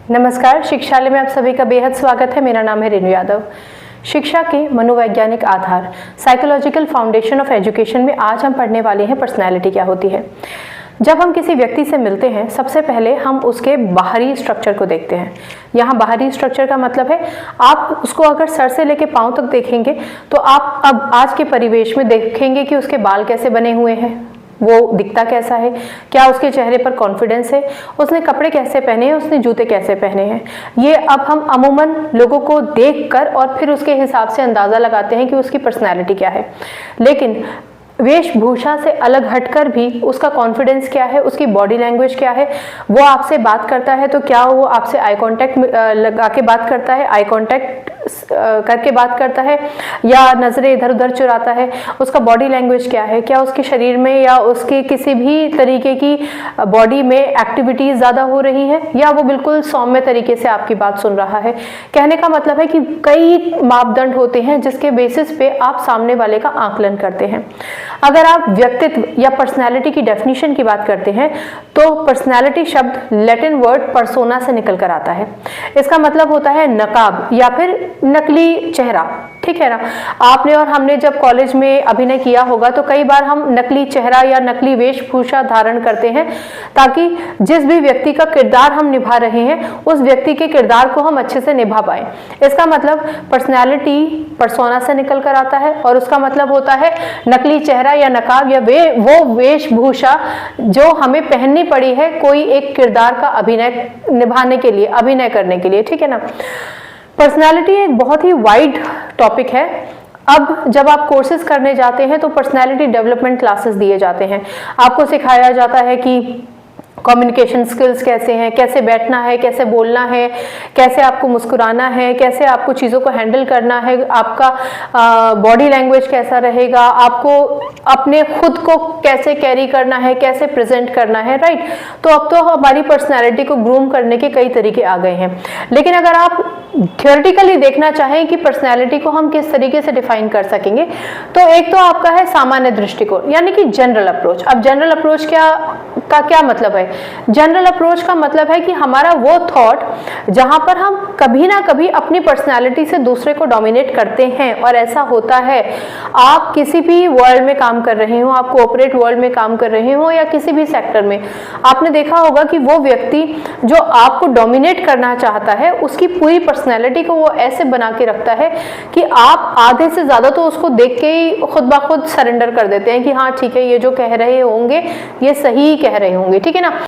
नमस्कार, शिक्षालय में आप सभी का बेहद स्वागत है। मेरा नाम है रेणु यादव। शिक्षा के मनोवैज्ञानिक आधार, साइकोलॉजिकल फाउंडेशन ऑफ एजुकेशन में आज हम पढ़ने वाले हैं पर्सनैलिटी क्या होती है। जब हम किसी व्यक्ति से मिलते हैं, सबसे पहले हम उसके बाहरी स्ट्रक्चर को देखते हैं। यहाँ बाहरी स्ट्रक्चर का मतलब है, आप उसको अगर सर से लेकर पांव तक देखेंगे तो आप अब आज के परिवेश में देखेंगे कि उसके बाल कैसे बने हुए हैं, वो दिखता कैसा है, क्या उसके चेहरे पर कॉन्फिडेंस है, उसने कपड़े कैसे पहने हैं, उसने जूते कैसे पहने हैं। ये अब हम अमूमन लोगों को देखकर और फिर उसके हिसाब से अंदाज़ा लगाते हैं कि उसकी पर्सनैलिटी क्या है। लेकिन वेशभूषा से अलग हटकर भी उसका कॉन्फिडेंस क्या है, उसकी बॉडी लैंग्वेज क्या है, वो आपसे बात करता है तो क्या वो आपसे आई कांटेक्ट लगा के बात करता है, आई कांटेक्ट करके बात करता है या नजरें इधर उधर चुराता है, उसका बॉडी लैंग्वेज क्या है, क्या उसके शरीर में या उसके किसी भी तरीके की बॉडी में एक्टिविटीज ज्यादा हो रही है या वो बिल्कुल सौम्य तरीके से आपकी बात सुन रहा है। कहने का मतलब है कि कई मापदंड होते हैं जिसके बेसिस पे आप सामने वाले का आकलन करते हैं। अगर आप व्यक्तित्व या पर्सनैलिटी की डेफिनेशन की बात करते हैं तो पर्सनैलिटी शब्द लैटिन वर्ड पर्सोना से निकल कर आता है। इसका मतलब होता है नकाब या फिर नकली चेहरा, ठीक है ना। आपने और हमने जब कॉलेज में अभिनय किया होगा तो कई बार हम नकली चेहरा या नकली वेशभूषा धारण करते हैं ताकि जिस भी व्यक्ति का किरदार हम निभा रहे हैं उस व्यक्ति के किरदार को हम अच्छे से निभा पाए। इसका मतलब पर्सनैलिटी पर्सोना से निकल कर आता है और उसका मतलब होता है नकली चेहरा या नकाब या वो वेशभूषा जो हमें पहननी पड़ी है कोई एक किरदार का अभिनय निभाने के लिए, अभिनय करने के लिए, ठीक है ना। पर्सनैलिटी एक बहुत ही वाइड टॉपिक है। अब जब आप कोर्सेज करने जाते हैं तो पर्सनैलिटी डेवलपमेंट क्लासेस दिए जाते हैं। आपको सिखाया जाता है कि कम्युनिकेशन स्किल्स कैसे हैं, कैसे बैठना है, कैसे बोलना है, कैसे आपको मुस्कुराना है, कैसे आपको चीज़ों को हैंडल करना है, आपका बॉडी लैंग्वेज कैसा रहेगा, आपको अपने खुद को कैसे कैरी करना है, कैसे प्रेजेंट करना है, राइट। तो अब तो हमारी पर्सनैलिटी को ग्रूम करने के कई तरीके आ गए हैं। लेकिन अगर आप थियोरेटिकली देखना चाहें कि पर्सनैलिटी को हम किस तरीके से डिफाइन कर सकेंगे तो एक तो आपका है सामान्य दृष्टिकोण यानी कि जनरल अप्रोच। अब जनरल अप्रोच का क्या मतलब है? जनरल अप्रोच का मतलब है कि हमारा वो थॉट जहां पर हम कभी ना कभी अपनी पर्सनैलिटी से दूसरे को डोमिनेट करते हैं और ऐसा होता है। आप किसी भी वर्ल्ड में काम कर रहे हो, आप कोऑपरेट वर्ल्ड में काम कर रहे हो या किसी भी सेक्टर में, आपने देखा होगा कि वो व्यक्ति जो आपको डोमिनेट करना चाहता है उसकी पूरी पर्सनैलिटी को वो ऐसे बना के रखता है कि आप आधे से ज्यादा तो उसको देख के ही खुद ब खुद सरेंडर कर देते हैं कि हाँ ठीक है, ये जो कह रहे होंगे ये सही कह रहे होंगे, ठीक है ना।